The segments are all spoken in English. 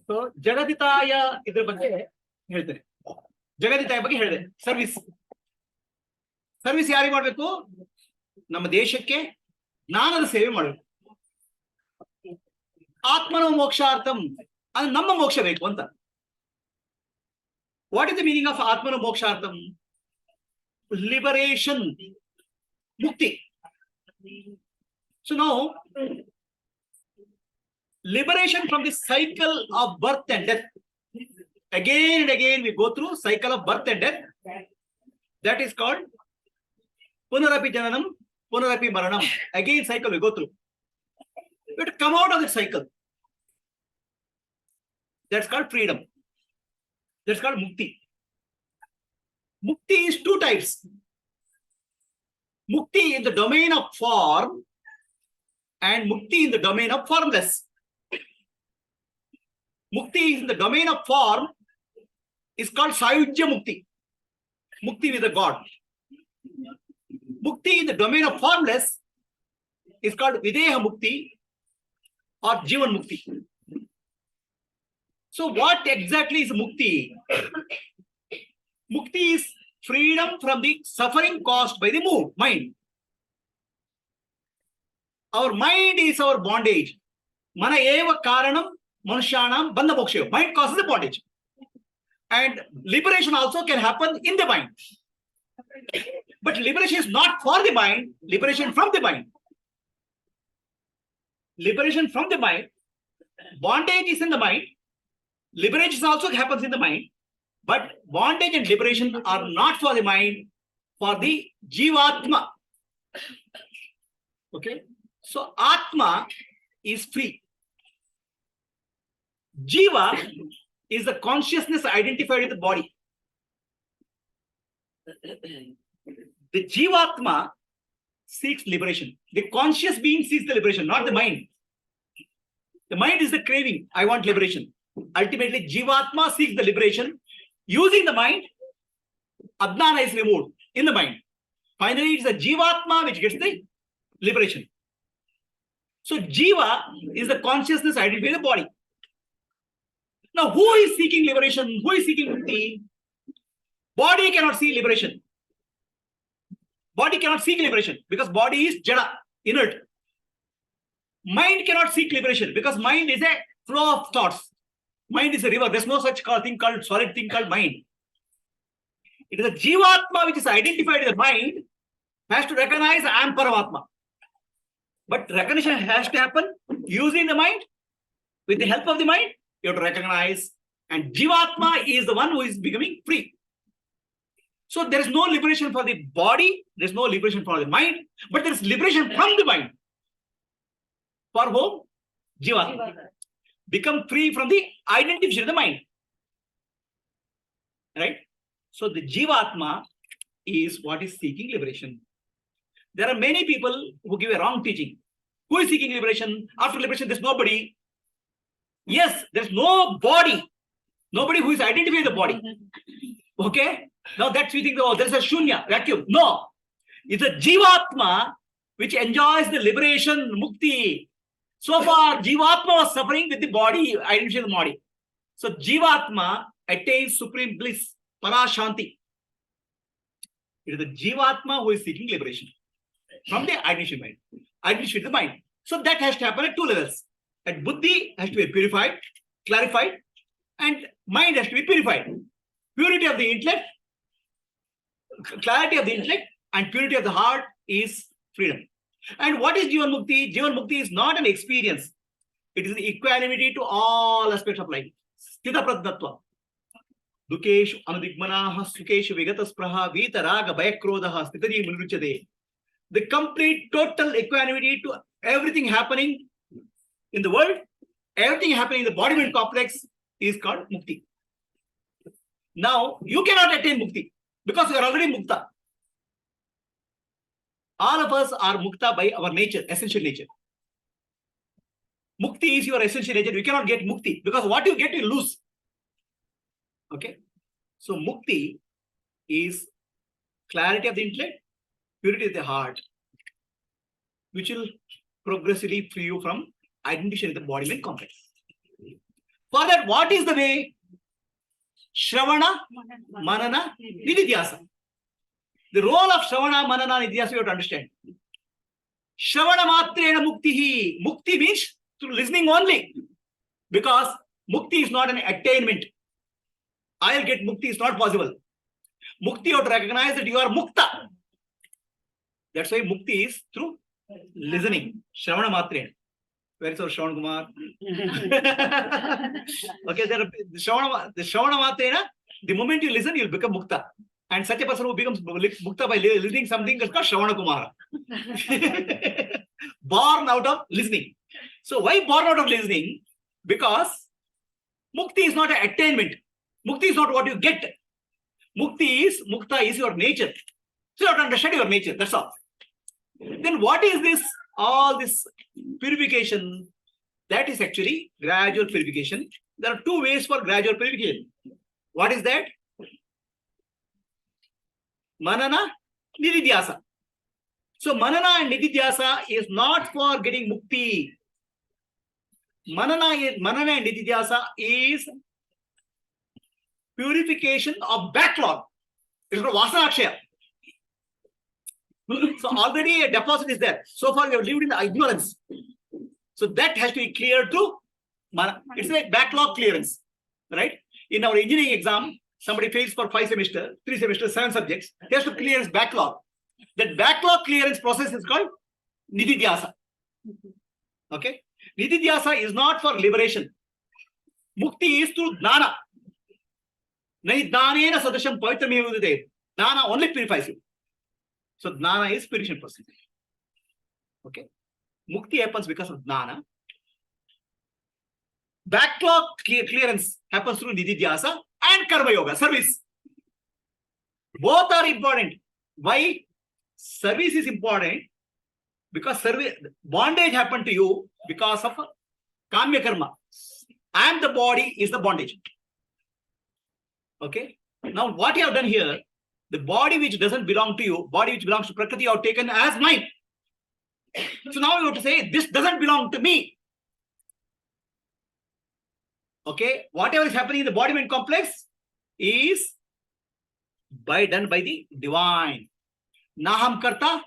So ಜಗದಿತಾಯ ಇದ್ರ ಬಗ್ಗೆ ಹೇಳ್ತೇನೆ. ಜಗದಿತಾಯ ಬಗ್ಗೆ ಹೇಳಿದೆ. ಸರ್ವಿಸ್ ಯಾರಿಗೆ ಮಾಡ್ಬೇಕು? ನಮ್ಮ ದೇಶಕ್ಕೆ ಜ್ಞಾನದ ಸೇವೆ ಮಾಡಬೇಕು. ಆತ್ಮನೋ ಮೋಕ್ಷಾರ್ಥಂ, ಅದು ನಮ್ಮ ಮೋಕ್ಷ ಬೇಕು ಅಂತ. What is the meaning of ಆತ್ಮನೋ ಮೋಕ್ಷಾರ್ಥಂ? ಲಿಬರೇಷನ್, ಮುಕ್ತಿ. ಸೊ ನಾವು liberation from the cycle of birth and death. Again and again we go through cycle of birth and death. That is called punarapi jananam, punarapi maranam. Again cycle we go through. We have to come out of the cycle. That's called freedom. That's called mukti. Mukti is two types. Mukti in the domain of form and mukti in the domain of formless. Mukti is in the domain of form is called Sayujya Mukti. Mukti with the God. Mukti in the domain of formless is called Videha Mukti or Jivan Mukti. So what exactly is Mukti? Mukti is freedom from the suffering caused by the mind. Our mind is our bondage. Mana eva karanam Manushanam Bandha Moksha. Mind causes the bondage. And liberation also can happen in the mind. But liberation is not for the mind, liberation from the mind. Liberation from the mind. Bondage is in the mind. Liberation also happens in the mind. But bondage and liberation are not for the mind, for the Jivatma. Okay? So Atma is free. Jiva is the consciousness identified with the body. The Jivatma seeks liberation. The conscious being seeks the liberation, not the mind. The mind is the craving. I want liberation. Ultimately, Jivatma seeks the liberation. Using the mind, Adnana is removed in the mind. Finally, it's the Jivatma which gets the liberation. So, Jiva is the consciousness identified with the body. Now, who is seeking liberation? Who is seeking mukti? Body cannot see liberation. Body cannot seek liberation because body is jada, inert. Mind cannot seek liberation because mind is a flow of thoughts. Mind is a river. There's no such thing called solid thing called mind. It is a Jivatma which is identified with the mind, has to recognize I am Paramatma. But recognition has to happen using the mind, with the help of the mind. You have to recognize, and Jivatma is the one who is becoming free. So there is no liberation for the body, there is no liberation for the mind, but there is liberation from the mind. For whom? Jivatma. Become free from the identification of the mind. Right? So the Jivatma is what is seeking liberation. There are many people who give a wrong teaching. Who is seeking liberation? After liberation, there's nobody. Yes, there's no body. Nobody who is identified with the body. Okay? Now that's we think, oh, there's a shunya, vacuum. No. It's a Jivatma which enjoys the liberation, mukti. So far, Jivatma was suffering with the body, identified with the body. So Jivatma attains supreme bliss, Parashanti. It is the Jivatma who is seeking liberation from the identified mind. Identified with the mind. So that has to happen at two levels. At buddhi has to be purified, clarified, and mind has to be purified. Purity of the intellect, clarity of the intellect, and purity of the heart is freedom. And what is Jivan Mukti? Jivan Mukti is not an experience. It is the equanimity to all aspects of life. Sthita Pratnatva. Dukeshu Anudigmanaha Sukeshu Vigataspraha Vita Raga Bayakrodaha Sthitari Mulruchade. The complete total equanimity to everything happening in the world, everything happening in the body-mind complex is called mukti. Now, you cannot attain mukti because you are already mukta. All of us are mukta by our nature, essential nature. Mukti is your essential nature. You cannot get mukti because what you get, you lose. Okay? So, mukti is clarity of the intellect, purity of the heart, which will progressively free you from identification with the body-mind complex. For that, what is the way? Shravana, Manana, Nididhyasa. The role of Shravana, Manana, Nididhyasa you have to understand. Shravana matrena muktihi. Mukti means through listening only. Because mukti is not an attainment. I'll get mukti is not possible. Mukti, you have to recognize that you are mukta. That's why mukti is through listening. Shravana matrena. Where is our Shravan Kumar? Okay, the Shravana matrena, the moment you listen, you'll become mukta. And such a person who becomes mukta by listening something is called Shravana Kumara. Born out of listening. So why born out of listening? Because mukti is not an attainment. Mukti is not what you get. Mukta is your nature. So you have to understand your nature. That's all. Then what is this? All this purification, that is actually gradual purification. There are two ways for gradual purification. What is that? Manana, Nididhyasa. So Manana and Nididhyasa is not for getting mukti. Manana and Nididhyasa is purification of backlog. It's called Vasana Akshaya. So already a deposit is there. So far we have lived in the ignorance. So that has to be cleared through Mana. It's like backlog clearance. Right? In our engineering exam, somebody fails for 5 semesters, 3 semesters, 7 subjects. He has to clear his backlog. That backlog clearance process is called Nididhyasa. Okay? Nididhyasa is not for liberation. Mukti is through Dnana. Nahi Dnanena sadasham pavitrameva vidute. Dnana only purifies you. So Dnana is purification process. Okay? Mukti happens because of Dnana. Backlog clearance happens through Nididhyasa and Karma Yoga, service. Both are important. Why? Service is important because bondage happened to you because of Kamya Karma. And the body is the bondage. Okay? Now what you have done here, the body which doesn't belong to you, body which belongs to Prakriti, you have taken as mine. So now you have to say, this doesn't belong to me. Okay? Whatever is happening in the body-mind complex is done by the divine. Naham karta,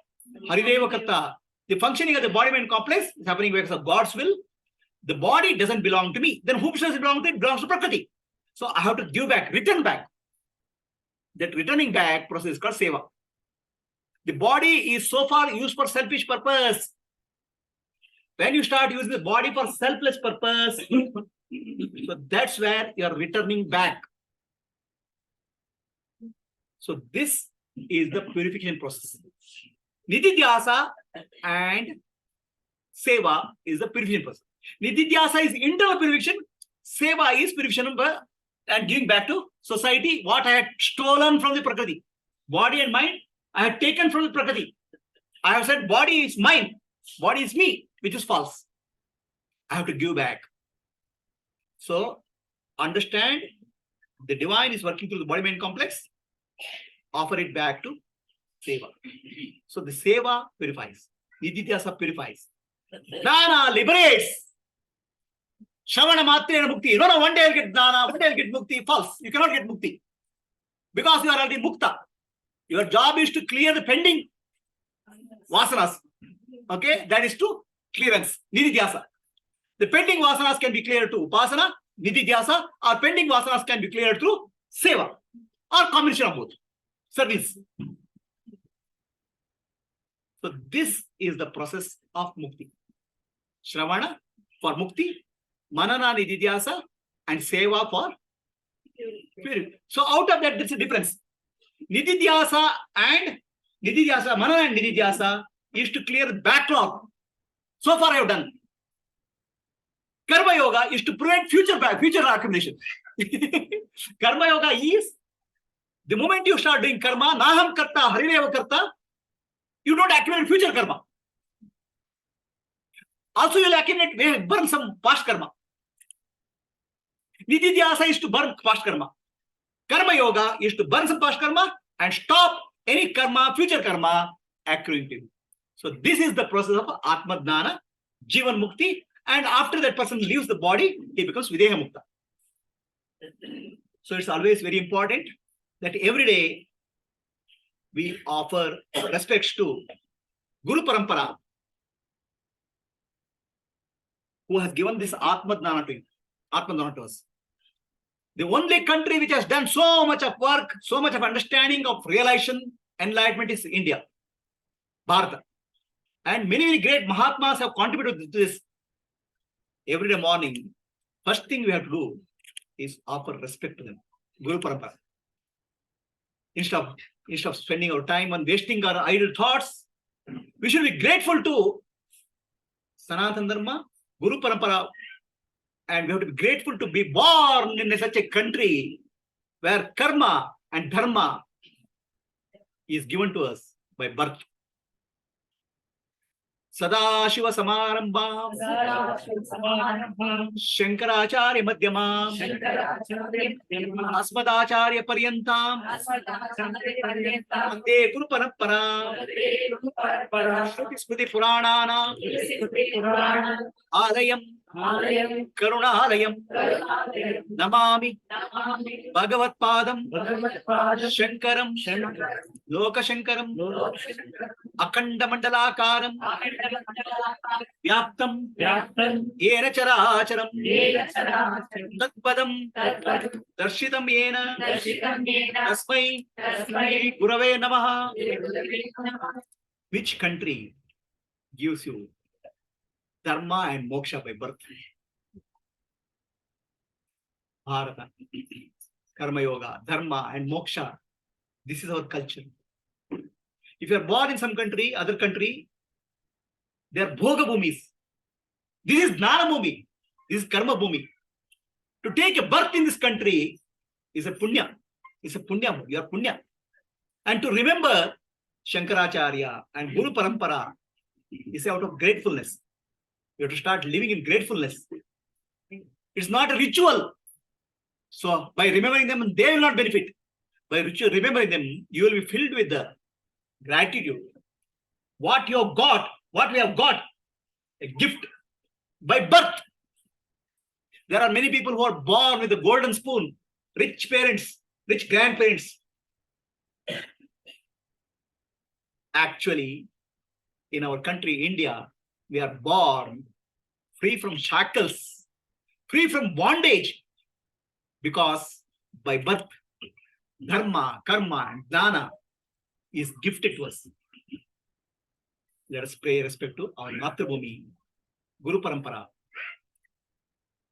harideva karta. The functioning of the body-mind complex is happening because of God's will. The body doesn't belong to me. Then who does it belong to? It belongs to Prakriti. So I have to give back, return back. That returning back process is called seva. The body is so far used for selfish purpose. When you start using the body for selfless purpose, so that's where you are returning back. So this is the purification process. Nididhyasa and seva is the purification process. Nididhyasa is internal purification. Seva is purification and giving back to society what I had stolen from the Prakriti. Body and mind, I had taken from the Prakriti. I have said body is mine, body is me, which is false. I have to give back. So understand the divine is working through the body-mind complex. Offer it back to seva. So the seva purifies. Nididhyasa purifies. Dana liberates. Shravana matrena mukti. No, one day I'll get dana, one day I'll get mukti. False. You cannot get mukti. Because you are already mukta. Your job is to clear the pending vasanas. Okay? That is to clearance. Nididhyasa. The pending vasanas can be cleared through upasana, nididhyasa, or pending vasanas can be cleared through seva. Or combination of both. Service. So this is the process of mukti. Shravana for mukti, manana nididhyasa, and seva for purity. So out of that, there's a difference. Nididhyasa, manana and nididhyasa is to clear the backlog. So far I have done. Karma yoga is to prevent future accumulation. Karma yoga is the moment you start doing karma, naham karta, harineva karta, you don't accumulate future karma. Also, you'll accumulate, burn some past karma. Nididhyasa is to burn past karma. Karma yoga is to burn some past karma and stop any karma, future karma, accruing to him. So this is the process of Atma Dnana, Jivan Mukti, and after that person leaves the body, he becomes Videha Mukta. So it's always very important that every day we offer respects to Guru Parampara, who has given this Atma Dnana to us. The only country which has done so much of work, so much of understanding of realization, enlightenment is India, Bharata. And many great Mahatmas have contributed to this. Every day morning, first thing we have to do is offer respect to them, Guru Parampara. Instead of spending our time on wasting our idle thoughts, we should be grateful to Sanatana Dharma, Guru Parampara, and we have to be grateful to be born in such a country where karma and dharma is given to us by birth. Sadashiva Samarambham Shankaracharya Madhyamam Asmadacharya Paryantam Ante Guru Parampara Shruti Smriti Puranana Alayam Karunalayam Namami Bhagavat Padam Shankaram Lokashankaram Akanda Mandalakaram Vyaptam Yena Characharam Tatpadam Darshitam Yena Tasmai Gurave Namaha. Which country gives you dharma and moksha by birth? Bharata. Karma Yoga, dharma and moksha. This is our culture. If you are born in some country, other country, they are bhoga bhumis. This is Jnana Bhumi. This is Karma Bhumi. To take a birth in this country is a punya. It's a punya. You are punya. And to remember Shankaracharya and Guru Parampara is out of gratefulness. You have to start living in gratefulness. It's not a ritual. So by remembering them, they will not benefit. By remembering them, you will be filled with the gratitude. What you have got, what we have got, a gift by birth. There are many people who are born with a golden spoon, rich parents, rich grandparents. Actually, in our country, India, we are born free from shackles, free from bondage, because by birth, dharma, karma, and jnana is gifted to us. Let us pay respect to our Matrabhumi, Guru Parampara.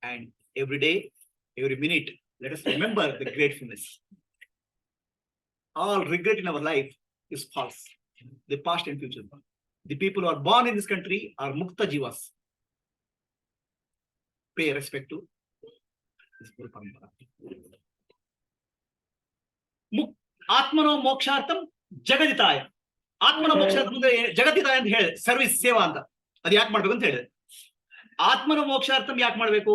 And every day, every minute, let us remember the gratefulness. All regret in our life is false. The past and future. The people who are born in this country are Mukta Jivas. Pay respect to this Guru Parampara. Atmano Mokshartam Jagaditaya. Atmano Mokshartam Jagaditaya and ಹೇಳಿದೆ service ಸೇವಾ ಅಂತ. ಅದು ಯಾಕೆ ಮಾಡ್ಬೇಕು ಅಂತ ಹೇಳಿದೆ. ಆತ್ಮನ ಮೋಕ್ಷಾರ್ಥಂ ಯಾಕೆ ಮಾಡಬೇಕು?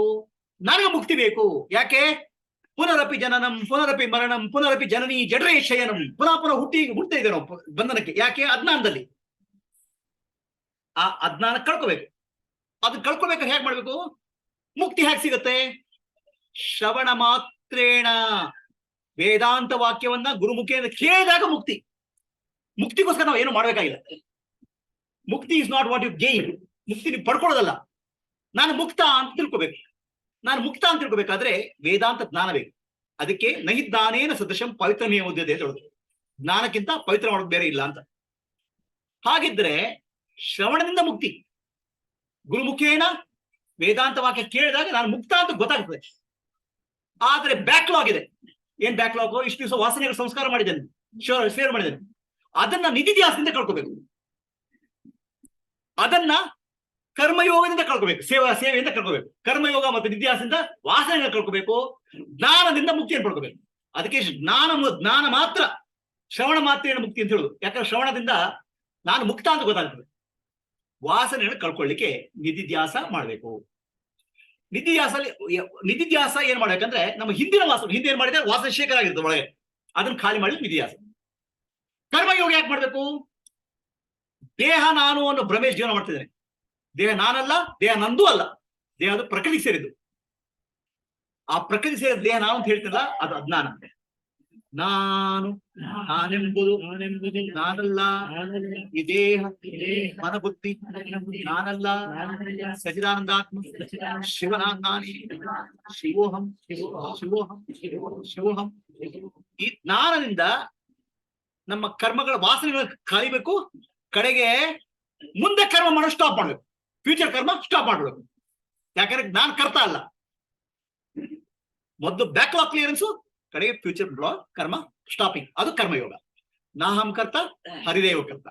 ನನಗೆ ಮುಕ್ತಿ ಬೇಕು. ಯಾಕೆ? ಪುನರಪಿ ಜನನಂ ಪುನರಪಿ ಮರಣಂ ಪುನರಪಿ ಜನನಿ ಜಡರೇ ಶಯನಂ. ಪುನಃ ಹುಟ್ತಾ ಇದೆ ನಾವು ಬಂಧನಕ್ಕೆ. ಯಾಕೆ? ಅಜ್ಞಾನದಲ್ಲಿ. ಆ ಅಜ್ಞಾನ ಕಳ್ಕೋಬೇಕು. ಅದು ಕಳ್ಕೋಬೇಕಾದ್ರೆ ಹೇಗೆ ಮಾಡ್ಬೇಕು? ಮುಕ್ತಿ ಹೇಗೆ ಸಿಗುತ್ತೆ? ಶ್ರವಣ ಮಾತ್ರೇಣ ವೇದಾಂತ ವಾಕ್ಯವನ್ನ ಗುರುಮುಖೇನ ಕೇಳಿದಾಗ ಮುಕ್ತಿ. ಮುಕ್ತಿಗೋಸ್ಕರ ನಾವು ಏನು ಮಾಡ್ಬೇಕಾಗಿಲ್ಲ. Mukti is not what you gain. ಮುಕ್ತಿ ನೀವು ಪಡ್ಕೊಳ್ಳೋದಲ್ಲ. ನಾನು ಮುಕ್ತ ಅಂತ ತಿಳ್ಕೋಬೇಕು. ನಾನು ಮುಕ್ತ ಅಂತ ತಿಳ್ಕೋಬೇಕಾದ್ರೆ ವೇದಾಂತ ಜ್ಞಾನ ಬೇಕು. ಅದಕ್ಕೆ ನಹಿ ಜ್ಞಾನೇನ ಸದೃಶಂ ಪವಿತ್ರಮೇವ ಉದ್ಯತೆ ಅಂತ ಹೇಳೋದು. ಜ್ಞಾನಕ್ಕಿಂತ ಪವಿತ್ರ ಮಾಡೋದು ಬೇರೆ ಇಲ್ಲ ಅಂತ. ಹಾಗಿದ್ರೆ ಶ್ರವಣದಿಂದ ಮುಕ್ತಿ. ಗುರುಮುಖೇನ ವೇದಾಂತ ವಾಕ್ಯ ಕೇಳಿದಾಗ ನಾನು ಮುಕ್ತ ಅಂತ ಗೊತ್ತಾಗ್ತದೆ. ಆದ್ರೆ ಬ್ಯಾಕ್ಲಾಗ್ ಇದೆ. ಏನ್ ಬ್ಯಾಕ್ಲಾಗ್? ಇಷ್ಟು ದಿವಸ ವಾಸನೆಗಳ ಸಂಸ್ಕಾರ ಮಾಡಿದ್ದೇನೆ, ಸೇವೆ ಮಾಡಿದ್ದೇನೆ. ಅದನ್ನ ನಿಧಿಧ್ಯಾಸದಿಂದ ಕಳ್ಕೋಬೇಕು. ಅದನ್ನ ಕರ್ಮಯೋಗದಿಂದ ಕಳ್ಕೋಬೇಕು. ಸೇವೆಯಿಂದ ಕಳ್ಕೋಬೇಕು. ಕರ್ಮಯೋಗ ಮತ್ತು ನಿಧಿಧ್ಯಾಸದಿಂದ ವಾಸನೆಗಳ ಕಳ್ಕೋಬೇಕು. ಜ್ಞಾನದಿಂದ ಮುಕ್ತಿಯನ್ನು ಪಡ್ಕೋಬೇಕು. ಅದಕ್ಕೆ ಜ್ಞಾನ ಮಾತ್ರ, ಶ್ರವಣ ಮಾತ್ರೇನ ಮುಕ್ತಿ ಅಂತ ಹೇಳುದು. ಯಾಕಂದ್ರೆ ಶ್ರವಣದಿಂದ ನಾನು ಮುಕ್ತ ಅಂತ ಗೊತ್ತಾಗ್ತದೆ. ವಾಸನೆಯನ್ನು ಕಳ್ಕೊಳ್ಳಿಕ್ಕೆ ನಿಧಿಧ್ಯಾಸ ಮಾಡಬೇಕು. ನಿಧಿಧ್ಯಾಸ ಏನ್ ಮಾಡ್ಬೇಕಂದ್ರೆ ನಮ್ಮ ಹಿಂದಿನ ಹಿಂದೆ ಏನ್ ಮಾಡಿದ್ರೆ ವಾಸನೆ ಶೇಖರ ಆಗಿರ್ತದೆ ಒಳಗೆ, ಅದನ್ನ ಖಾಲಿ ಮಾಡಿ ನಿಧಿಧ್ಯಾಸ. ಕರ್ಮಯೋಗ ಯಾಕೆ ಮಾಡ್ಬೇಕು? ದೇಹ ನಾನು ಅನ್ನೋ ಭ್ರಮೆ ಜೀವನ ಮಾಡ್ತಿದ್ದೇನೆ. ದೇಹ ನಾನಲ್ಲ, ದೇಹ ನಂದು ಅಲ್ಲ, ದೇಹ ಅದು ಪ್ರಕೃತಿ ಸೇರಿದ್ದು. ಆ ಪ್ರಕೃತಿ ಸೇರಿದ ದೇಹ ನಾನು ಅಂತ ಹೇಳ್ತಿಲ್ಲ, ಅದು ಅಜ್ಞಾನ. ನಾನೆಂಬುದು ನಾನಲ್ಲ, ಈ ದೇಹ ಮನಬುದ್ಧಿ ನಾನಲ್ಲ, ಸಚಿದಾನಂದಾತ್ಮ ಶಿವನಾತ್ಮಾನಿ ಶಿವೋಹಂ ಶಿವೋಹಂ ಶಿವೋಹಂ. ಈ ಜ್ಞಾನದಿಂದ ನಮ್ಮ ಕರ್ಮಗಳ ವಾಸನೆಗಳ ಕಳಿಬೇಕು, ಕಡೆಗೆ ಮುಂದೆ ಕರ್ಮ ಮಾಡೋದು ಸ್ಟಾಪ್ ಮಾಡ್ಬೇಕು, ಫ್ಯೂಚರ್ ಕರ್ಮ ಸ್ಟಾಪ್ ಮಾಡ್ಬೇಕು. ಯಾಕಂದ್ರೆ ನಾನ್ ಕರ್ತ ಅಲ್ಲ, ಮೊದಲು ಬ್ಯಾಕ್ಲಾಗ್ ಕ್ಲಿಯರೆನ್ಸ್, ಕಡೆಗೆ ಫ್ಯೂಚರ್ ಕರ್ಮ ಸ್ಟಾಪಿಂಗ್, ಅದು ಕರ್ಮಯೋಗ. ನಾಹಂ ಕರ್ತ ಹರಿದೇವ ಕರ್ತ,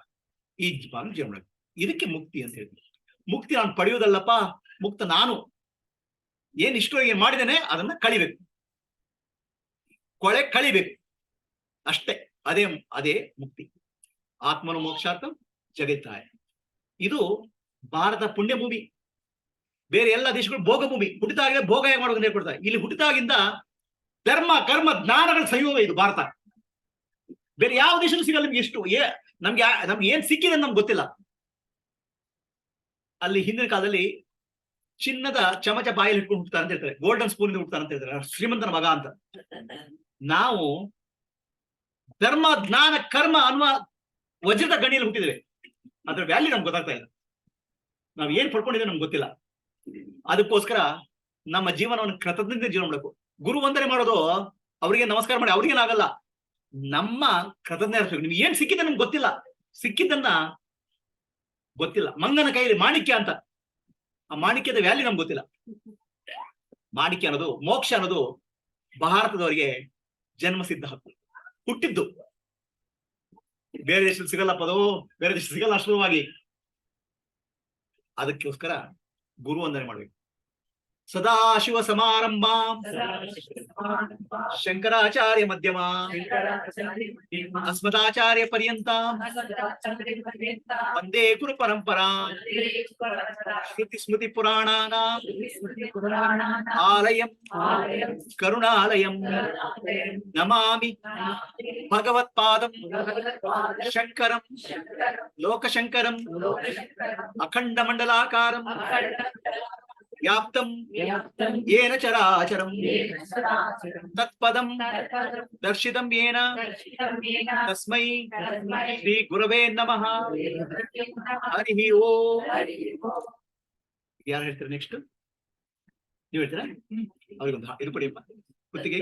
ಈ ಜೀವನ. ಇದಕ್ಕೆ ಮುಕ್ತಿ ಅಂತ ಹೇಳ್ತೀನಿ. ಮುಕ್ತಿ ನಾನು ಪಡೆಯುವುದಲ್ಲಪ್ಪ, ಮುಕ್ತ ನಾನು ಏನ್ ಇಷ್ಟವರೆಗೆ ಮಾಡಿದ್ದೇನೆ ಅದನ್ನ ಕಳಿಬೇಕು, ಕೊಳೆ ಕಳಿಬೇಕು ಅಷ್ಟೇ. ಅದೇ ಮುಕ್ತಿ. ಆತ್ಮನು ಮೋಕ್ಷಾರ್ಥ ಜಗತ್ತಾಯ. ಇದು ಭಾರತ ಪುಣ್ಯ ಭೂಮಿ. ಬೇರೆ ಎಲ್ಲ ದೇಶಗಳು ಭೋಗ ಭೂಮಿ. ಹುಟ್ಟಿದಾಗಲೇ ಭೋಗ ಹೇಗೆ ಮಾಡೋದು ಹೇಳ್ಕೊಡ್ತಾರೆ. ಇಲ್ಲಿ ಹುಟ್ಟಿದಾಗಿಂದ ಧರ್ಮ ಕರ್ಮ ಜ್ಞಾನಗಳ ಸಂಯೋಗ ಇದು ಭಾರತ. ಬೇರೆ ಯಾವ ದೇಶನೂ ಸಿಗಲ್ಲ ನಿಮ್ಗೆ. ಎಷ್ಟು ನಮ್ಗೆ ಏನ್ ಸಿಕ್ಕಿದೆ ನಮ್ಗೆ ಗೊತ್ತಿಲ್ಲ. ಅಲ್ಲಿ ಹಿಂದಿನ ಕಾಲದಲ್ಲಿ ಚಿನ್ನದ ಚಮಚ ಬಾಯಲ್ಲಿ ಇಟ್ಕೊಂಡು ಹುಡ್ತಾರೆ ಅಂತ ಹೇಳ್ತಾರೆ, ಗೋಲ್ಡನ್ ಸ್ಪೂನ್ ಹುಡ್ತಾರೆ ಅಂತ ಹೇಳ್ತಾರೆ, ಶ್ರೀಮಂತನ ಮಗ ಅಂತ. ನಾವು ಧರ್ಮ ಜ್ಞಾನ ಕರ್ಮ ಅನ್ನುವ ವಜ್ರದ ಗಣಿಯಲ್ಲಿ ಹುಟ್ಟಿದ್ದೇವೆ. ಅದ್ರ ವ್ಯಾಲ್ಯೂ ನಮ್ಗೆ ಗೊತ್ತಾಗ್ತಾ ಇಲ್ಲ. ನಾವ್ ಏನ್ ಪಡ್ಕೊಂಡಿದ್ದೇವೆ ನಮ್ಗೆ ಗೊತ್ತಿಲ್ಲ. ಅದಕ್ಕೋಸ್ಕರ ನಮ್ಮ ಜೀವನವನ್ನು ಕೃತಜ್ಞತೆ ಜೀವನ ಮಾಡಬೇಕು. ಗುರು ವಂದನೆ ಮಾಡೋದು, ಅವರಿಗೆ ನಮಸ್ಕಾರ ಮಾಡಿ ಅವ್ರಿಗೇನಾಗಲ್ಲ, ನಮ್ಮ ಕೃತಜ್ಞತೆ ಇರಬೇಕು. ನಿಮ್ಗೆ ಏನ್ ಸಿಕ್ಕಿದೆ ನಮ್ಗೆ ಗೊತ್ತಿಲ್ಲ, ಸಿಕ್ಕಿದ್ದನ್ನ ಗೊತ್ತಿಲ್ಲ. ಮಂಗನ ಕೈಯಲ್ಲಿ ಮಾಣಿಕ್ಯ ಅಂತ, ಆ ಮಾಣಿಕ್ಯದ ವ್ಯಾಲ್ಯೂ ನಮ್ಗೆ ಗೊತ್ತಿಲ್ಲ. ಮಾಣಿಕ್ಯ ಅನ್ನೋದು, ಮೋಕ್ಷ ಅನ್ನೋದು ಭಾರತದವರಿಗೆ ಜನ್ಮಸಿದ್ಧ ಹಕ್ಕು, ಹುಟ್ಟಿದ್ದು. ಬೇರೆ ದೇಶದಲ್ಲಿ ಸಿಗಲ್ಲಪ್ಪ ಅದು, ಬೇರೆ ದೇಶದಲ್ಲಿ ಸಿಗಲ್ಲ ಅಷ್ಟವಾಗಿ. ಅದಕ್ಕೋಸ್ಕರ ಗುರು ವಂದನೆ ಮಾಡ್ಬೇಕು. ಸದಾಶಿವ ಸಮಾರಂಭ ಶಂಕರಾಚಾರ್ಯ ಮಧ್ಯಮ ಅಸ್ಮದಾಚಾರ್ಯ ಪರ್ಯಂತ ವಂದೇ ಗುರು ಪರಂಪರಾ ಶ್ರುತಿ ಸ್ಮೃತಿ ಪುರಾಣಾನಾಂ ಆಲಯಂ ಕರುಣಾಲಯಂ ನಮಾಮಿ ಭಗವತ್ಪಾದಂ ಶಂಕರಂ ಲೋಕಶಂಕರಂ ಅಖಂಡ ಮಂಡಲಾಕಾರಂ ವ್ಯಾಪ್ತಂ ಯೇನ ಚರಾಚರಂ ತತ್ಪದಂ ದರ್ಶಿತಂ ಯೇನ ತಸ್ಮೈ ಶ್ರೀ ಗುರವೇ ನಮಃ. ಹರಿ ಓಂ. ಯಾರು ಹೇಳ್ತೀರಾ ನೆಕ್ಸ್ಟ್? ನೀವು ಹೇಳ್ತೀರಾ? ಅವ್ರಿಗೊಂದು ಇದು ಕೊಡಿಯಪ್ಪ ಕುತ್ತಿಗೆ.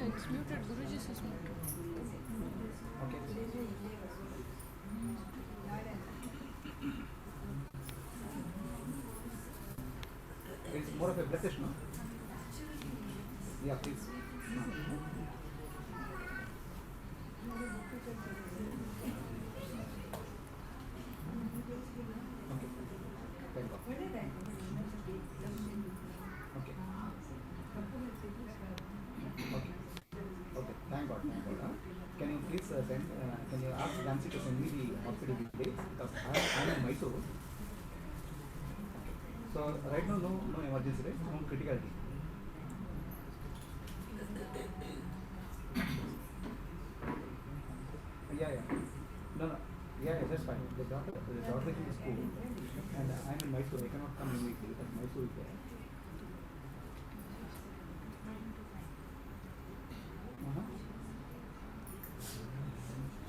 it's muted. Guruji says muted. Okay. It's more of a blessing, no? Yeah, please. Okay. Thank God. Okay. Okay. Okay. Thank God. Thank God. Huh? Can you please send? Can you ask Nancy to send me the hospital details because I'm in Mysore. So right now, no emergency, right? No criticality. Yeah. No. Yeah, that's fine. The daughter is in the school, and I'm in Mysore. I cannot come immediately because Mysore is there.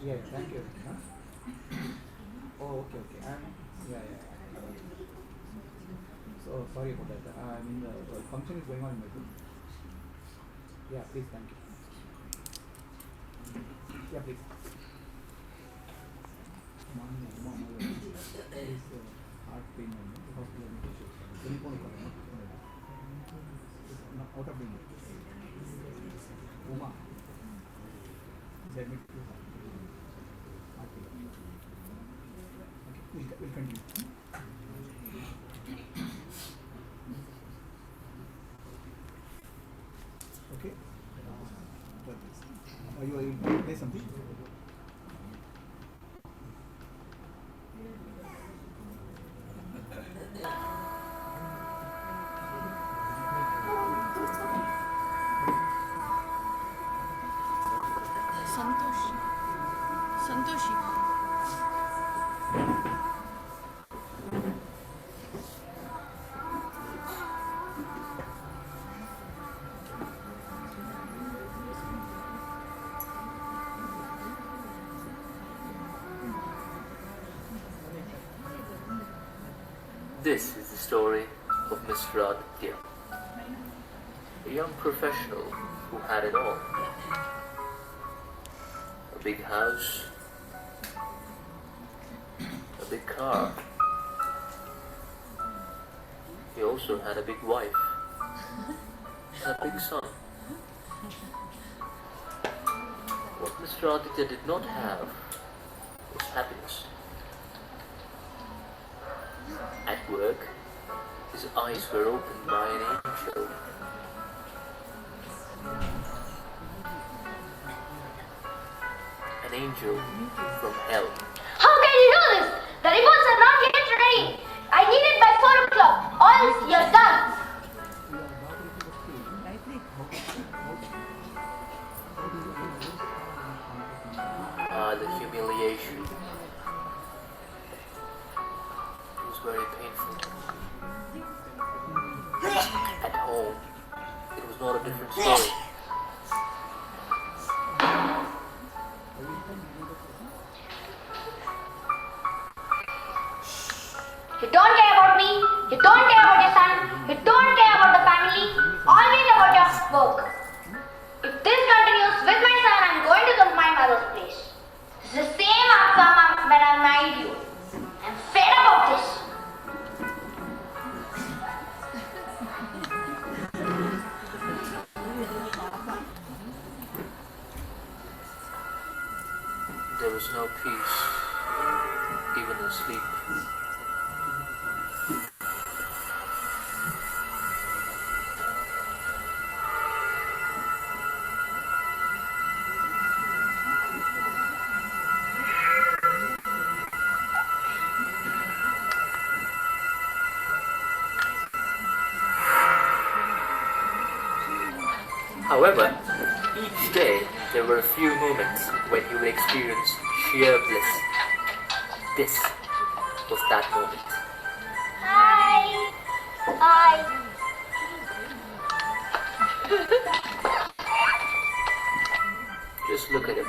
Yeah, thank you. Huh? Oh, okay. Yeah. So sorry about that. I mean, the function is going on in Mysore. Yeah, please, thank you. Yeah, please. Heart pain hospital out of being Uma admit to heart pain. Okay, we'll continue. Okay. Are you going to play something? Santoshi. This is the story of Mr. Aditya, a young professional who had it all. A big house, a big car. He also had a big wife and a big son. What Mr. Aditya did not have was happiness. At work, his eyes were opened by an angel. An angel from hell. How can you do this? The reports are not yet ready. I need it by 4 o'clock. Or else you're done. The humiliation. It was very painful. At home, it was not a different story. You don't care about me. You don't care about your son. You don't care about the family. Always about your work. If this continues with my son, I'm going to my mother's place. It's the same outcome when I married you. I'm fed up of this. There was no peace, even in sleep. However, each day there were a few moments when he would experience sheer bliss. This was that moment. Hi. Just look at him.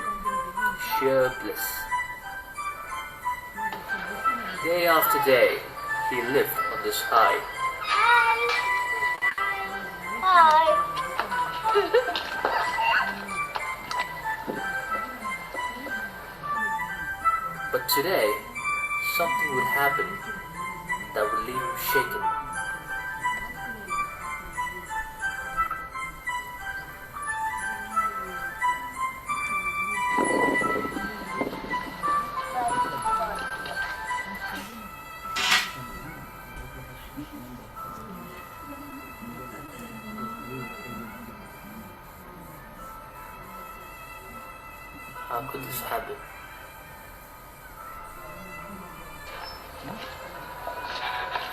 Sheer bliss. Day after day, he lived on this high. Hi. today something would happen that would leave him shaken. How could this happen?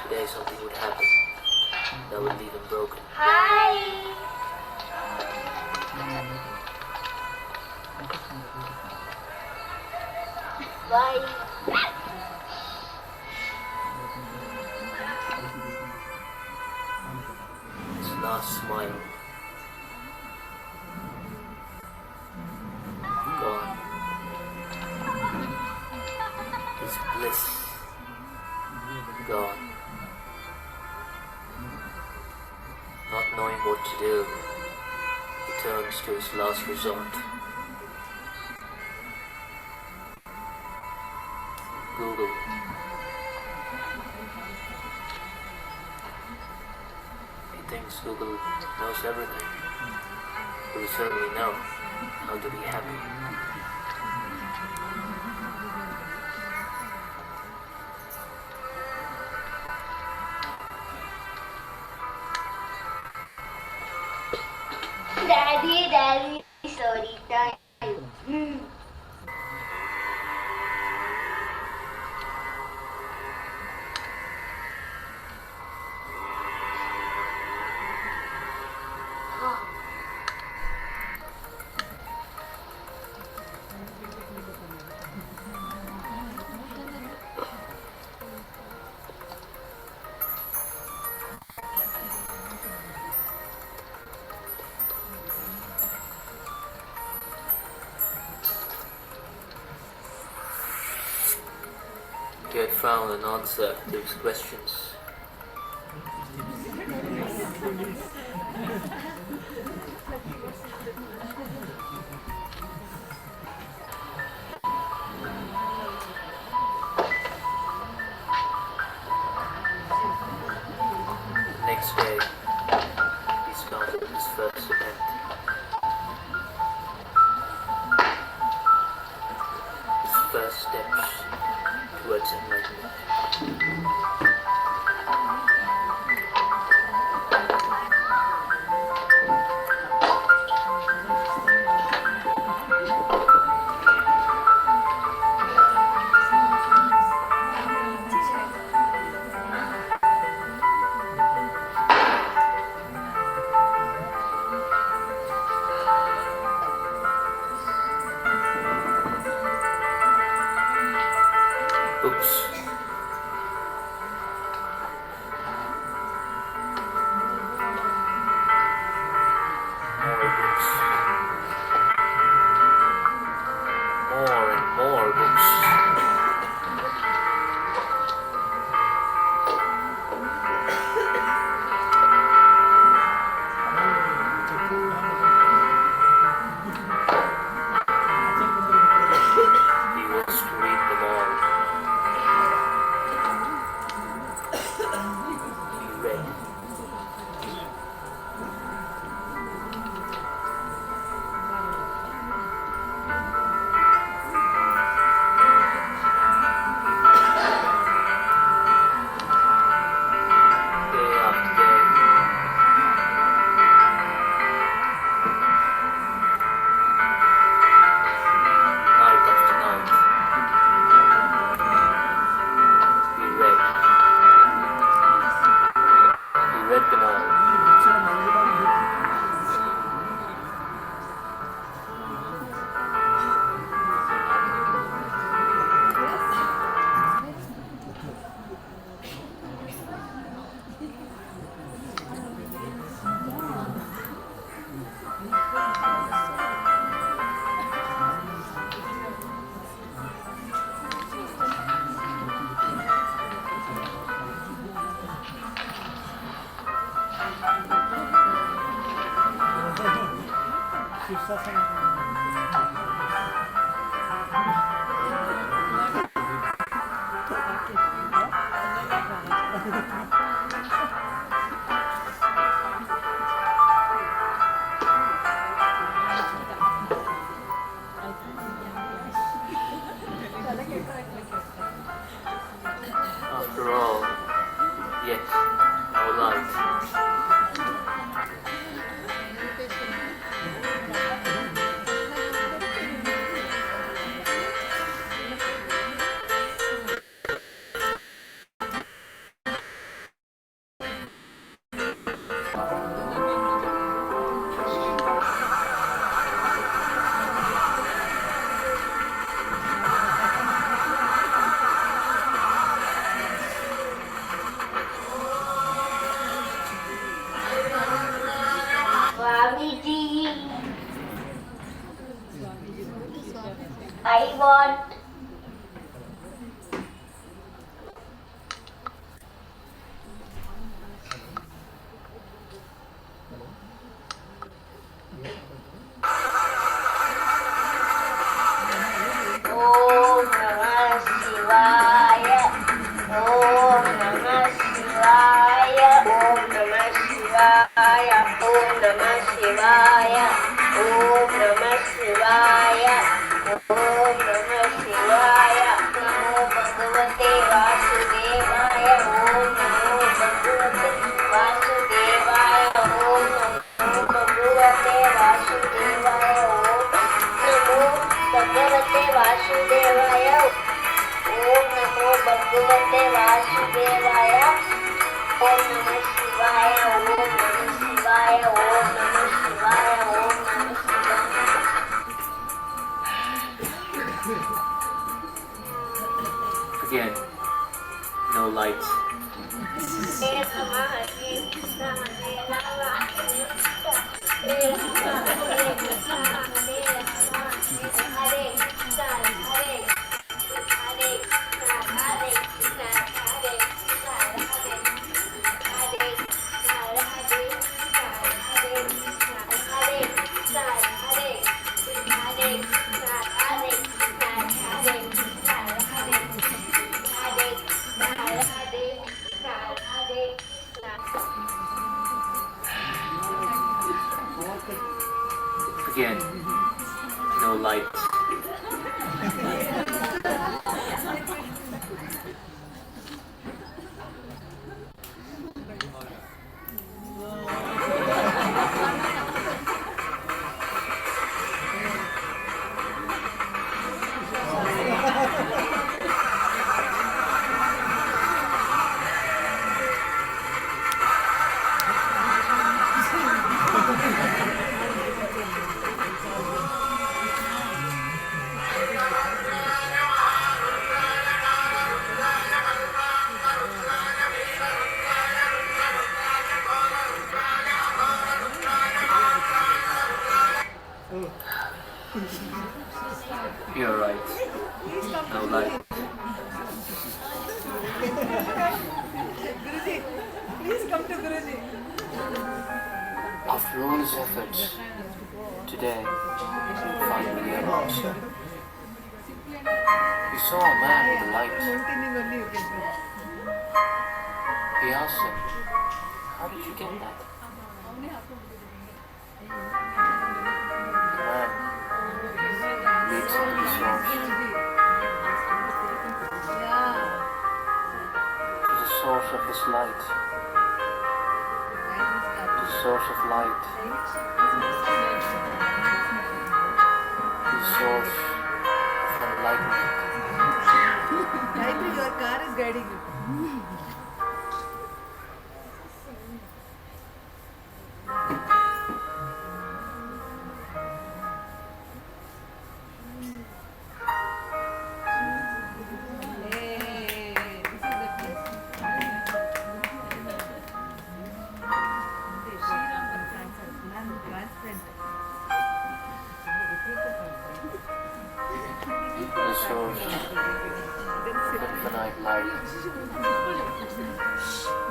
Today something would happen that would leave him broken. Hi. Bye. His last smile gone. His bliss gone. Not knowing what to do, he turns to his last resort. Google. He thinks Google knows everything. It will certainly know how to be happy. Daddy, sorry time. He had found an answer to his questions. Next day, he started his first attempt. His first steps towards enlightenment. Books. More books. More and more books. He wants to read them all. He read. Day after day. Night after night. He read. He read them all. no light. Swamiji, I want Om Namah Shivaya. Om Namah Shivaya. Om Namah Shivaya. Om Namah Shivaya. Om Namah Shivaya. Om Namah Shivaya. Namo Bhagavate Vasudevaya. Om Namo Bhagavate Vasudevaya. Om Namo Bhagavate Vasudevaya. Om Namo Bhagavate Vasudevaya. Om Namo Bhagavate Vasudevaya. Om Namah Shivaya. Om Namah Shivaya. Om Namah Shivaya. Om Namah Shivaya. Again, no light. Again, no light. You're right. No light. Guruji, please come to Guruji. After all his efforts, today finally arrived. He saw a man with a light. Maintaining only you can do. He asked him, "How did you get that?" The man leads him to the source. To the source of this light. The source of light. The source of enlightenment. Gayatri, your car is guiding you. The source of infinite light.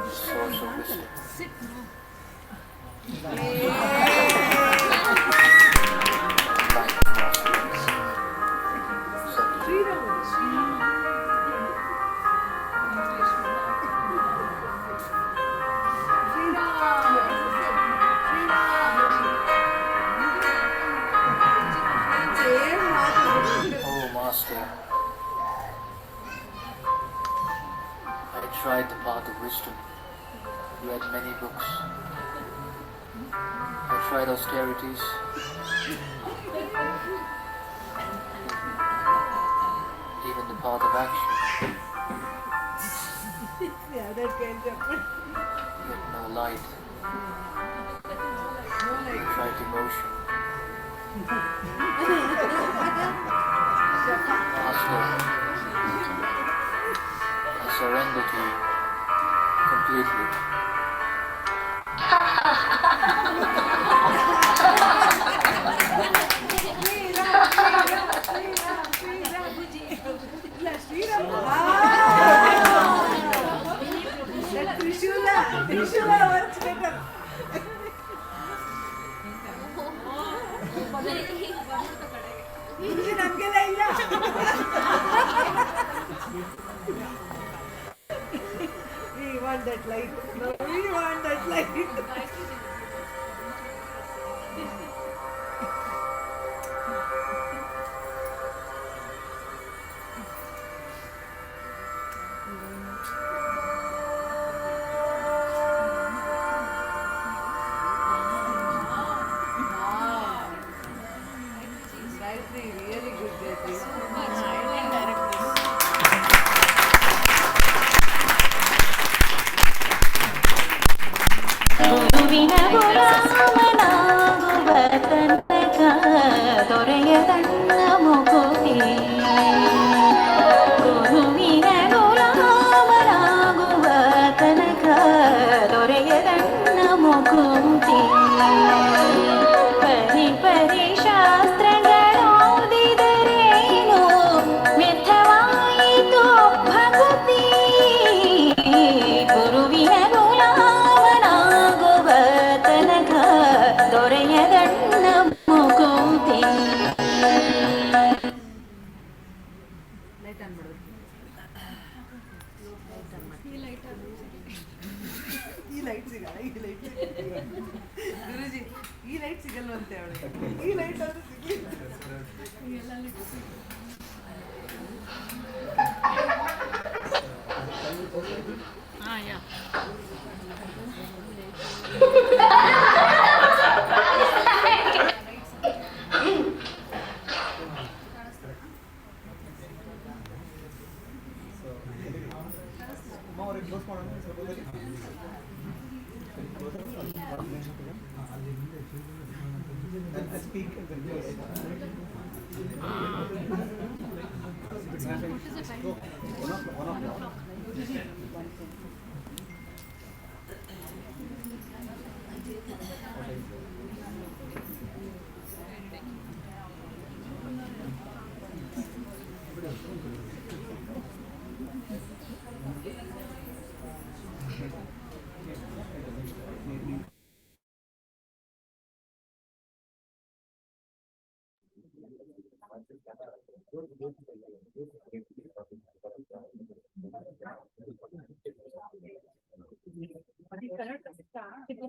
The source of wisdom. Oh, Master, I tried the path of wisdom, read many books. I tried austerities. Even the path of action. Yeah, that can happen. Yet no light. No I light. tried devotion. Master, I surrender to you completely. ಇಲ್ಲ ಶ್ರೀರಾಮ ತ್ರಿಶೂಲ works better ಇಲ್ಲಿ ನಮ್ಗೆಲ್ಲ ಇಲ್ಲ we want that light no we want that light really good Gayatri. So much. ಗುರುವಿನ ಗುಲಾಮನಾಗುವ ತನಕ ದೊರೆಯದಣ್ಣ ಮುಕುತಿ ಗುರುವಿನ ಗುಲಾಮನಾಗುವ ತನಕ ದೊರೆಯದಣ್ಣ ಮುಕುತಿ ಪರಿ ಪರಿ ಶಾಸ್ತ್ರಗಳೋದಿದರೇನು ವ್ಯರ್ಥವಾಯಿತು ಭಕ್ತಿ ಗುರುವಿನ ಗುಲಾಮನಾಗುವ ತನಕ ದೊರೆಯದಣ್ಣ ಮುಕುತಿ ಲೈಟ್ ಆನ್ ಮಾಡೋದು ಈ ಲೈಟ್ ಸಿಗಲ್ಲ ಗುರುಜಿ ಈ ಲೈಟ್ ಸಿಗಲ್ವಂತೆ ಅವಳಿಗೆ ಈ ಲೈಟ್ ಆದ್ರೂ ಸಿಗ್ಲಿ ಕ್ಲೋಸ್ ಮಾಡೋಣ ಸ್ಪೀಕ್